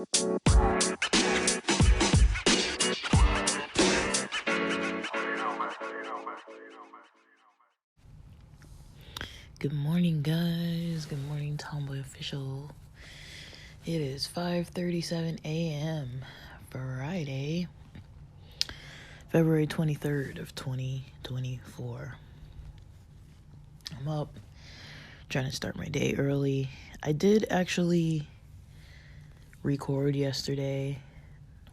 Good morning, guys. Good morning, Tomboy Official. It is 5:37 a.m. Friday, February 23rd of 2024. I'm up, trying to start my day early. I did actually record yesterday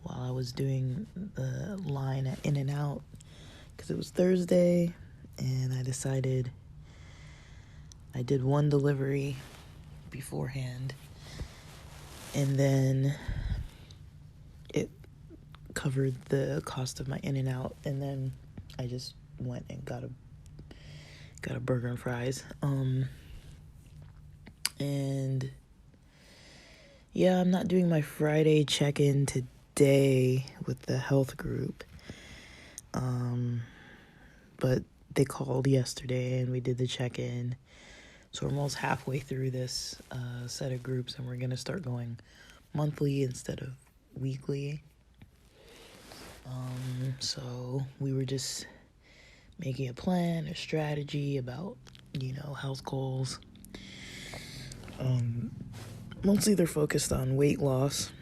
while I was doing the line at In-N-Out because it was Thursday, and I decided I did one delivery beforehand, and then it covered the cost of my In-N-Out, and then I just went and got a burger and fries. And yeah, I'm not doing my Friday check-in today with the health group. But they called yesterday and we did the check-in. So we're almost halfway through this set of groups, and we're going to start going monthly instead of weekly. So we were just making a plan, a strategy about, health goals. Mostly they're focused on weight loss.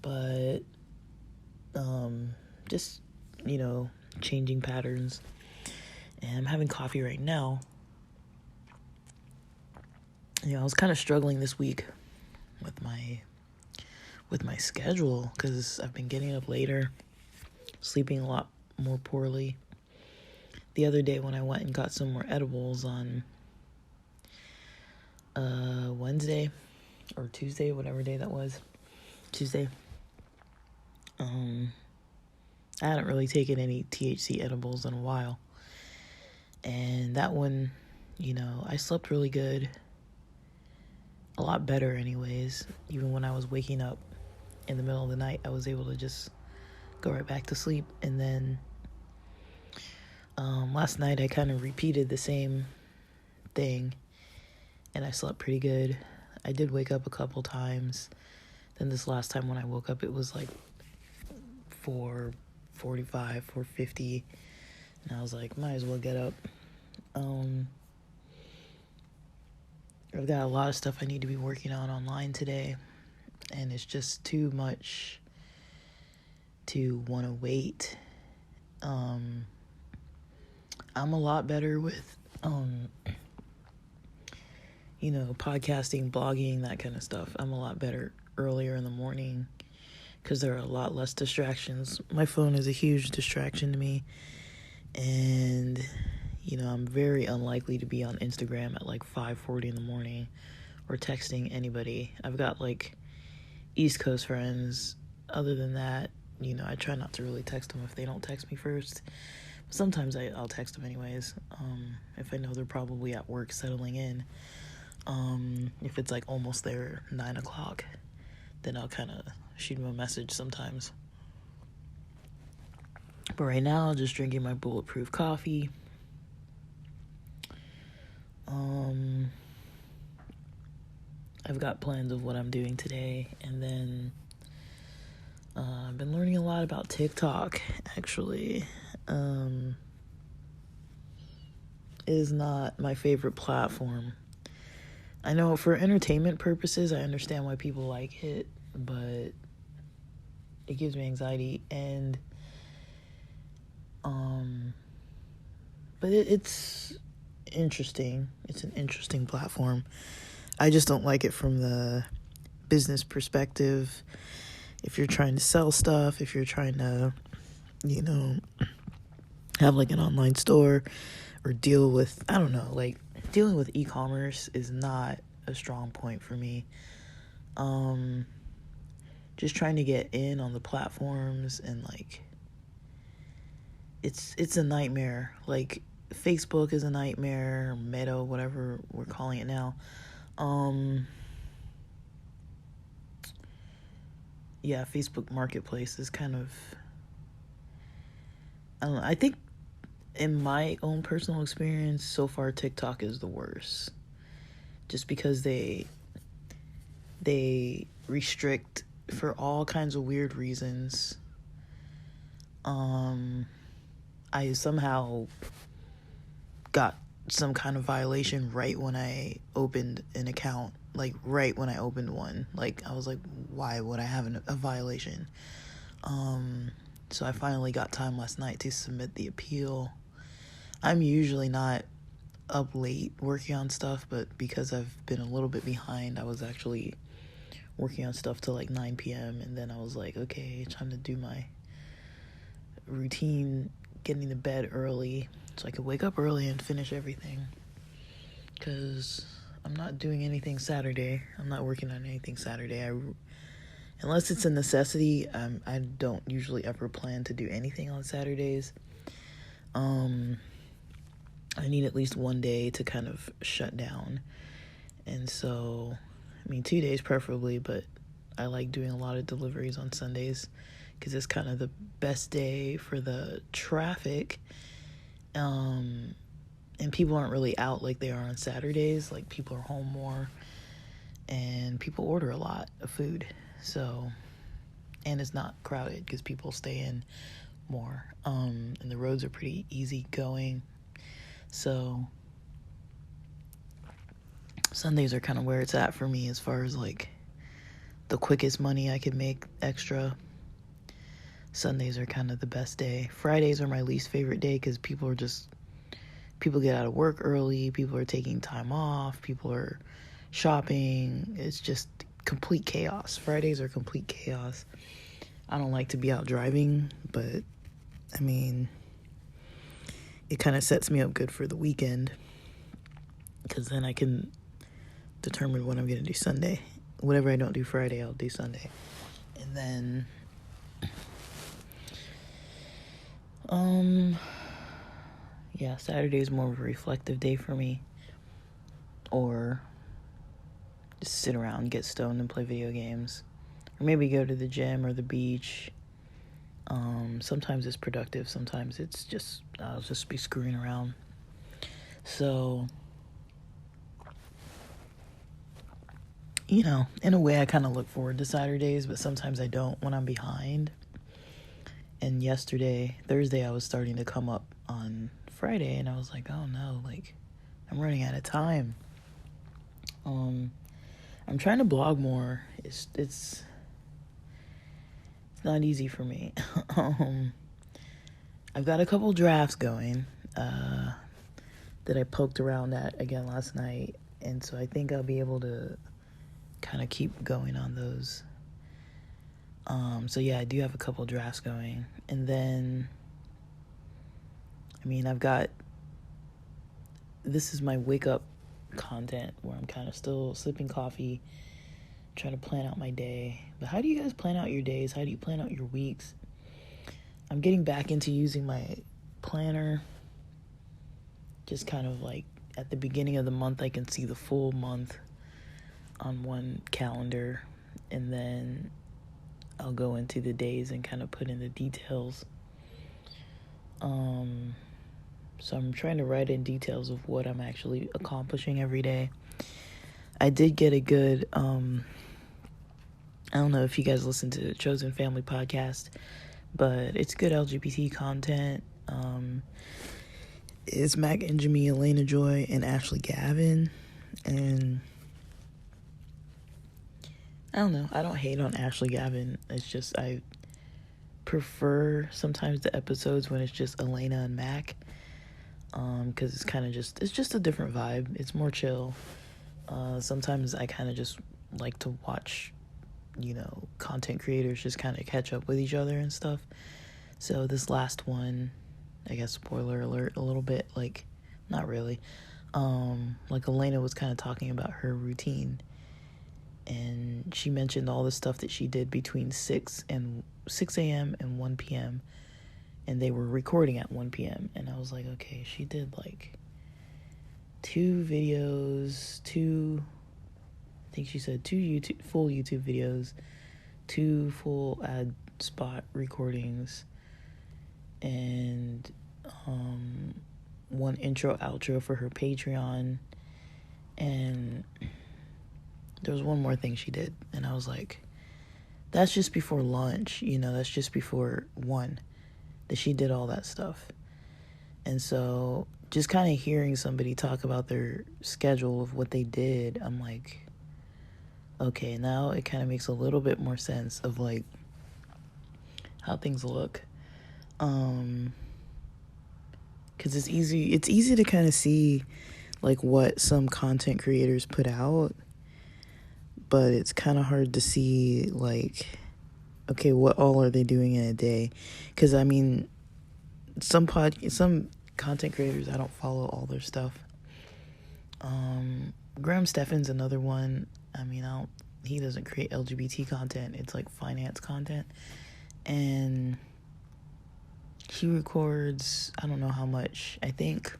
But just, changing patterns. And I'm having coffee right now. I was kind of struggling this week with my schedule because I've been getting up later, sleeping a lot more poorly. The other day when I went and got some more edibles on Wednesday or Tuesday, whatever day that was, Tuesday, I hadn't really taken any THC edibles in a while. And that one, I slept really good. A lot better anyways. Even when I was waking up in the middle of the night, I was able to just go right back to sleep. And then last night I kind of repeated the same thing, and I slept pretty good. I did wake up a couple times. Then this last time when I woke up, it was like 4:45, 4:50, and I was like, might as well get up. I've got a lot of stuff I need to be working on online today, and it's just too much to want to wait. I'm a lot better with, podcasting, blogging, that kind of stuff. I'm a lot better earlier in the morning because there are a lot less distractions. My phone is a huge distraction to me, and I'm very unlikely to be on Instagram at like 5:40 in the morning or texting anybody. I've got like East Coast friends. Other than that, I try not to really text them if they don't text me first. But sometimes I'll text them anyways, if I know they're probably at work settling in. If it's like almost there, 9 o'clock, then I'll kind of shoot them a message sometimes. But right now, just drinking my bulletproof coffee. I've got plans of what I'm doing today, and then I've been learning a lot about TikTok, actually. It is not my favorite platform. I know for entertainment purposes, I understand why people like it, but it gives me anxiety, and but it's interesting. It's an interesting platform. I just don't like it from the business perspective. If you're trying to sell stuff, if you're trying to, have like an online store or deal with, I don't know, like dealing with e-commerce is not a strong point for me. Just trying to get in on the platforms, and like it's a nightmare. Like Facebook is a nightmare, Meta, whatever we're calling it now. Yeah, Facebook Marketplace is kind of, I don't know, I think in my own personal experience so far, TikTok is the worst. Just because they they restrict for all kinds of weird reasons. I somehow got some kind of violation right when I opened an account, like right when I opened one. Like, I was like, why would I have a violation? So I finally got time last night to submit the appeal. I'm usually not up late working on stuff, but because I've been a little bit behind, I was actually working on stuff till like 9 p.m. and then I was like, okay, time to do my routine, getting to bed early so I could wake up early and finish everything, because I'm not doing anything Saturday. I'm not working on anything Saturday. Unless it's a necessity, I don't usually ever plan to do anything on Saturdays. I need at least one day to kind of shut down. And so, 2 days preferably, but I like doing a lot of deliveries on Sundays because it's kind of the best day for the traffic. And people aren't really out like they are on Saturdays. Like, people are home more and people order a lot of food. So, and it's not crowded because people stay in more. And the roads are pretty easy going. So Sundays are kind of where it's at for me as far as like the quickest money I could make extra. Sundays are kind of the best day. Fridays are my least favorite day because people get out of work early, people are taking time off, people are shopping. It's just complete chaos. Fridays are complete chaos. I don't like to be out driving, but it kind of sets me up good for the weekend because then I can determine what I'm going to do Sunday. Whatever I don't do Friday, I'll do Sunday. And then Saturday is more of a reflective day for me, or just sit around, get stoned and play video games, or maybe go to the gym or the beach. Sometimes it's productive, sometimes it's just I'll just be screwing around. So, in a way I kind of look forward to Saturdays, but sometimes I don't when I'm behind. And Thursday, I was starting to come up on Friday, and I was like, oh no, like, I'm running out of time. I'm trying to blog more. It's not easy for me. I've got a couple drafts going that I poked around at again last night, and so I think I'll be able to kind of keep going on those. So yeah, I do have a couple drafts going, and then this is my wake up content where I'm kind of still sipping coffee, trying to plan out my day. But how do you guys plan out your days? How do you plan out your weeks? I'm getting back into using my planner. Just kind of like at the beginning of the month, I can see the full month on one calendar, and then I'll go into the days and kind of put in the details. So I'm trying to write in details of what I'm actually accomplishing every day. I did get a good, I don't know if you guys listen to the Chosen Family podcast, but it's good LGBT content. It's Mac and Jimmy, Elena Joy, and Ashley Gavin. And I don't know, I don't hate on Ashley Gavin. It's just I prefer sometimes the episodes when it's just Elena and Mac, because it's kind of it's just a different vibe. It's more chill. Sometimes I kind of just like to watch, content creators just kind of catch up with each other and stuff. So this last one, I guess spoiler alert a little bit, like not really, like Elena was kind of talking about her routine, and she mentioned all the stuff that she did between 6 a.m. and 1 p.m. and they were recording at 1 p.m. and I was like, okay, she did like 2 videos, I think she said 2 full YouTube videos, 2 full ad spot recordings, and 1 intro outro for her Patreon, and there was one more thing she did, and I was like, that's just before lunch, that's just before 1, that she did all that stuff. And so just kind of hearing somebody talk about their schedule of what they did, I'm like, okay, now it kind of makes a little bit more sense of like how things look. Because it's easy to kind of see like what some content creators put out, but it's kind of hard to see like, okay, what all are they doing in a day? Because I mean, some content creators, I don't follow all their stuff. Graham Stephan's another one. I mean, he doesn't create LGBT content. It's like finance content, and he records, I don't know how much. I think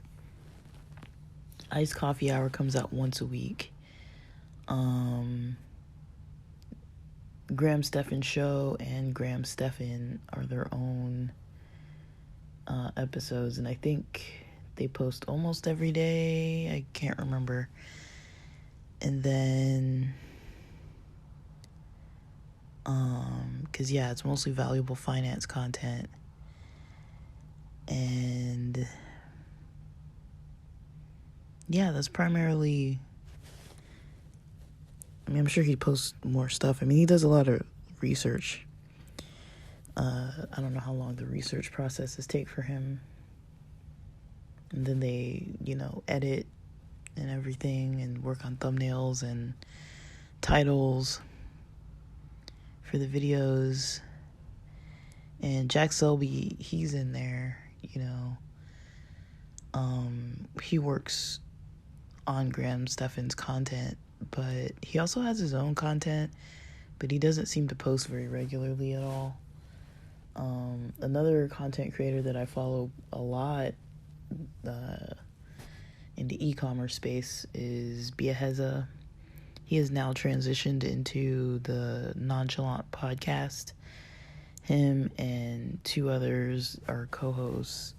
Iced Coffee Hour comes out once a week. Graham Stephan Show and Graham Stephan are their own episodes, and I think they post almost every day. I can't remember. And then because it's mostly valuable finance content, and that's primarily, I mean, I'm sure he posts more stuff. I mean, he does a lot of research. I don't know how long the research processes take for him. And then they, edit and everything and work on thumbnails and titles for the videos. And Jack Selby, he's in there, he works on Graham Stephan's content, but he also has his own content, but he doesn't seem to post very regularly at all. Another content creator that I follow a lot in the e-commerce space is Biaheza. He has now transitioned into the Nonchalant podcast. Him and 2 others are co-hosts.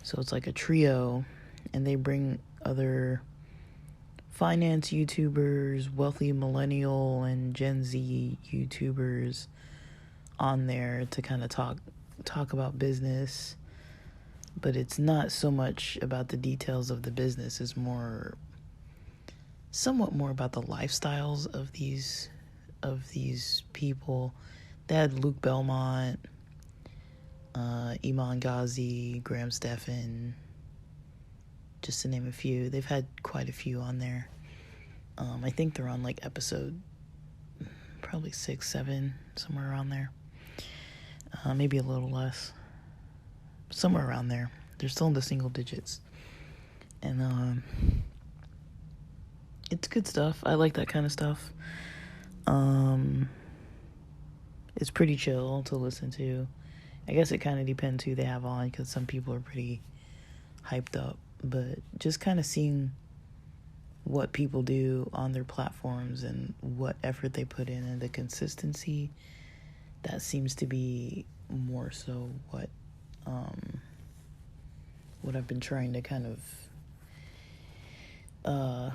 So it's like a trio, and they bring other finance YouTubers, wealthy millennial and Gen Z YouTubers on there to kind of talk about business. But it's not so much about the details of the business. It's somewhat more about the lifestyles of these people. They had Luke Belmont, Iman Ghazi, Graham Stephan, just to name a few. They've had quite a few on there. I think they're on like episode probably 6, 7, somewhere around there. Maybe a little less. Somewhere around there. They're still in the single digits. And it's good stuff. I like that kind of stuff. It's pretty chill to listen to. I guess it kind of depends who they have on, because some people are pretty hyped up. But just kind of seeing what people do on their platforms and what effort they put in and the consistency, that seems to be more so what I've been trying to kind of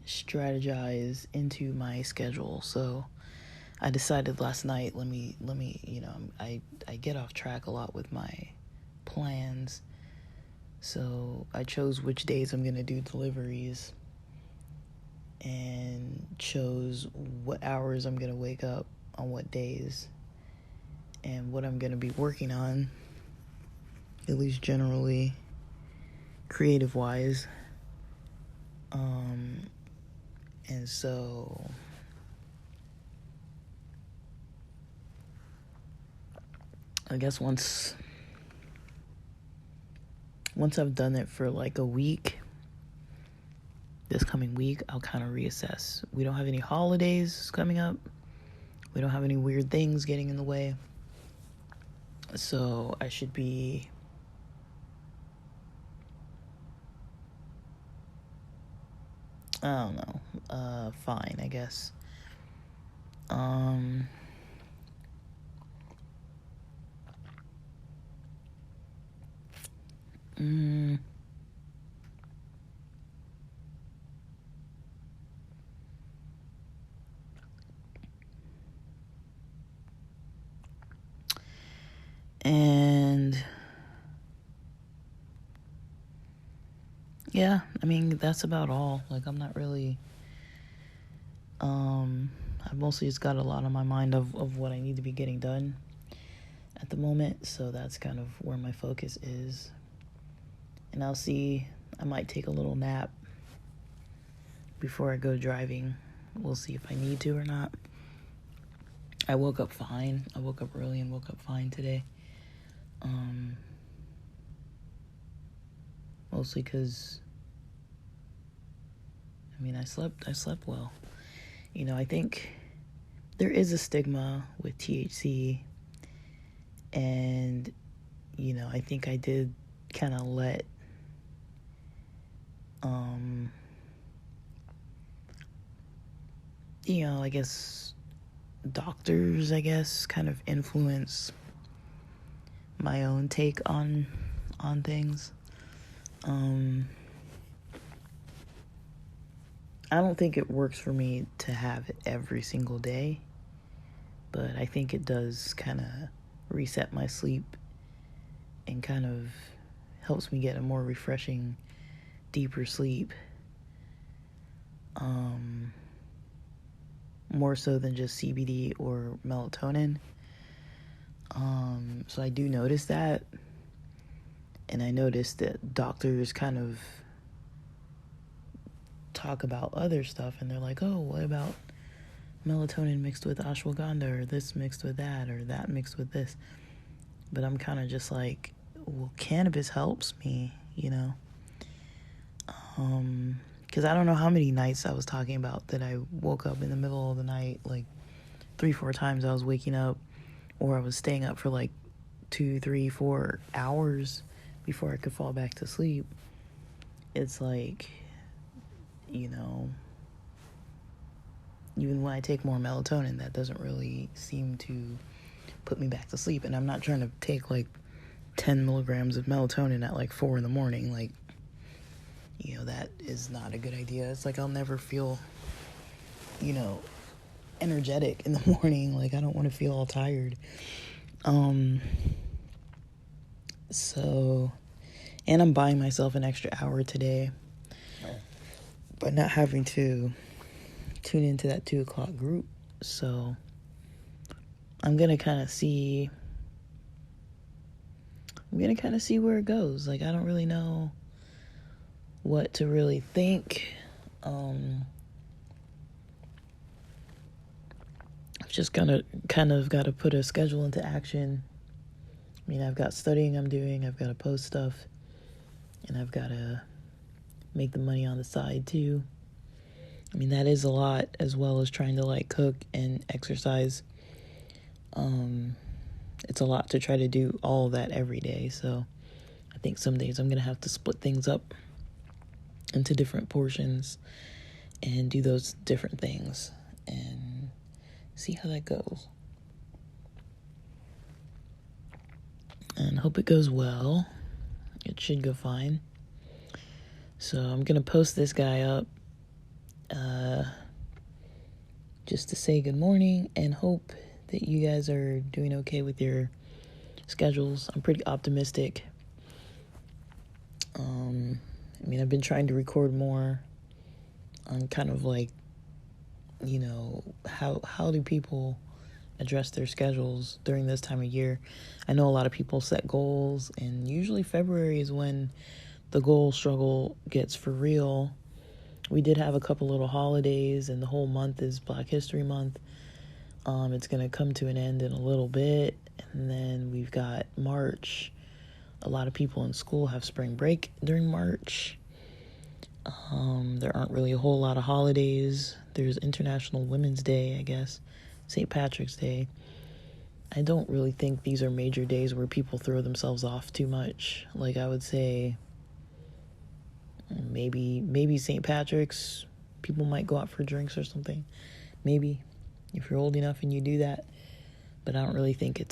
strategize into my schedule. So I decided last night, let me I get off track a lot with my plans. So I chose which days I'm going to do deliveries, and chose what hours I'm going to wake up on what days, and what I'm going to be working on, at least generally, creative-wise. And so I guess once I've done it for like a week, this coming week, I'll kind of reassess. We don't have any holidays coming up. We don't have any weird things getting in the way. So I should be fine, I guess. And yeah, I mean, that's about all. Like, I'm not really, I've mostly just got a lot on my mind of what I need to be getting done at the moment. So that's kind of where my focus is. And I'll see, I might take a little nap before I go driving. We'll see if I need to or not. I woke up fine. I woke up early and woke up fine today. Mostly because, I mean, I slept well. You know, I think there is a stigma with THC, and, you know, I think I did kind of let, you know, I guess doctors, kind of influence my own take on things. I don't think it works for me to have it every single day, but I think it does kind of reset my sleep and kind of helps me get a more refreshing, deeper sleep. More so than just CBD or melatonin. So I do notice that. And I noticed that doctors kind of talk about other stuff and they're like, oh, what about melatonin mixed with ashwagandha, or this mixed with that, or that mixed with this? But I'm kind of just like, well, cannabis helps me, you know? Because I don't know how many nights I was talking about that I woke up in the middle of the night, like 3-4 times I was waking up, or I was staying up for like 2, 3, 4 hours before I could fall back to sleep. It's like, you know, even when I take more melatonin, that doesn't really seem to put me back to sleep. And I'm not trying to take like 10 milligrams of melatonin at like 4 in the morning. Like, you know, that is not a good idea. It's like I'll never feel, you know, energetic in the morning. Like, I don't want to feel all tired. So, and I'm buying myself an extra hour today by not having to tune into that 2 o'clock group. So I'm going to kind of see where it goes. Like, I don't really know what to really think. I've just kind of got to put a schedule into action. I mean, I've got studying I'm doing, I've got to post stuff, and I've got to make the money on the side too. I mean, that is a lot, as well as trying to like cook and exercise. It's a lot to try to do all of that every day. So I think some days I'm going to have to split things up into different portions and do those different things and see how that goes. And hope it goes well. It should go fine. So I'm going to post this guy up just to say good morning and hope that you guys are doing okay with your schedules. I'm pretty optimistic. I mean, I've been trying to record more on kind of like, you know, how do people address their schedules during this time of year. I know a lot of people set goals, and usually February is when the goal struggle gets for real. We did have a couple little holidays, and the whole month is Black History Month. It's going to come to an end in a little bit, and then we've got March. A lot of people in school have spring break during March. There aren't really a whole lot of holidays. There's International Women's Day, I guess, St. Patrick's Day. I don't really think these are major days where people throw themselves off too much. Like, I would say maybe St. Patrick's, people might go out for drinks or something. Maybe, if you're old enough and you do that. But I don't really think it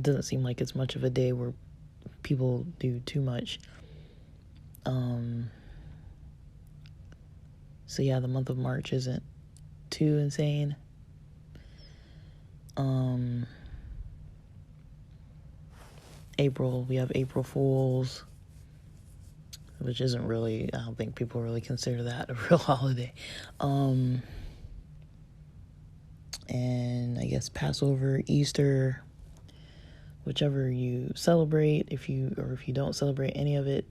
doesn't seem like it's much of a day where people do too much. So yeah, the month of March isn't too insane. April, we have April Fools, which isn't really, I don't think people really consider that a real holiday. And I guess Passover, Easter, whichever you celebrate, if you don't celebrate any of it.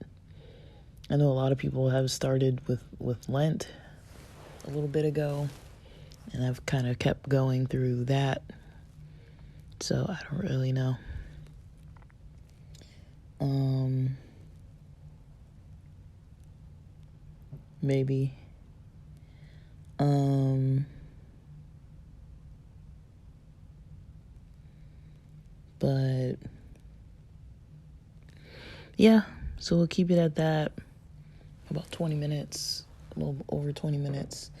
I know a lot of people have started with Lent a little bit ago, and I've kind of kept going through that, so I don't really know. Maybe. But yeah, so we'll keep it at that. About 20 minutes, a little over 20 minutes.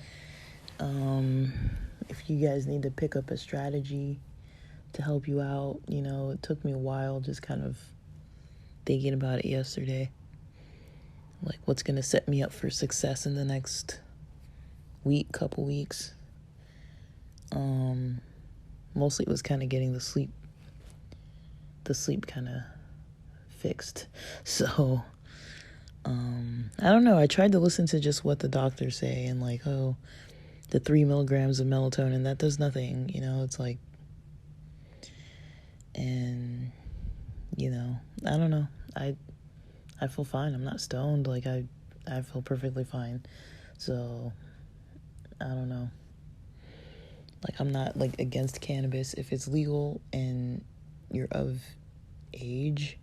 If you guys need to pick up a strategy to help you out, it took me a while just kind of thinking about it yesterday. Like, what's going to set me up for success in the next couple weeks. Mostly it was kind of getting the sleep kind of fixed. So, I don't know. I tried to listen to just what the doctors say, and like, the 3 milligrams of melatonin, that does nothing, it's like, and, I don't know. I feel fine. I'm not stoned. Like, I feel perfectly fine. So, I don't know. Like, I'm not, like, against cannabis. If it's legal and you're of age,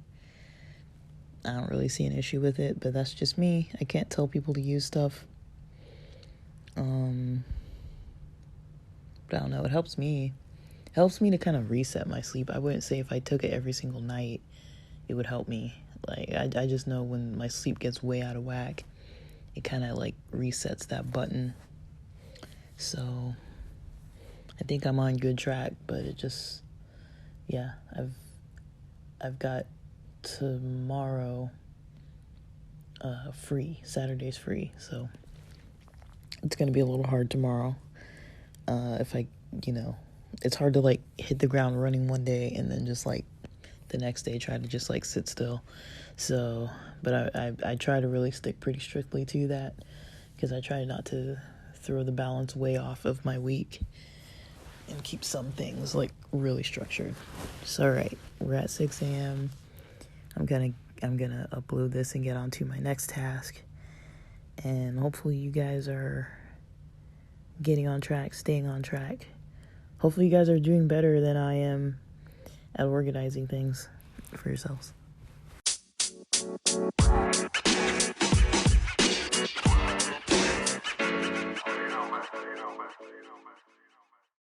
I don't really see an issue with it, but that's just me. I can't tell people to use stuff. But I don't know. It helps me. It helps me to kind of reset my sleep. I wouldn't say if I took it every single night, it would help me. Like, I just know when my sleep gets way out of whack, it kind of, like, resets that button. So, I think I'm on good track, but it just, yeah, I've got tomorrow free. Saturday's free, so it's gonna be a little hard tomorrow. If I, it's hard to, like, hit the ground running one day and then just, like, the next day try to just, like, sit still. So, but I try to really stick pretty strictly to that, because I try not to throw the balance way off of my week and keep some things, like, really structured. So, all right, we're at 6 a.m. I'm gonna upload this and get on to my next task, and hopefully you guys are getting on track, staying on track. Hopefully you guys are doing better than I am at organizing things for yourselves.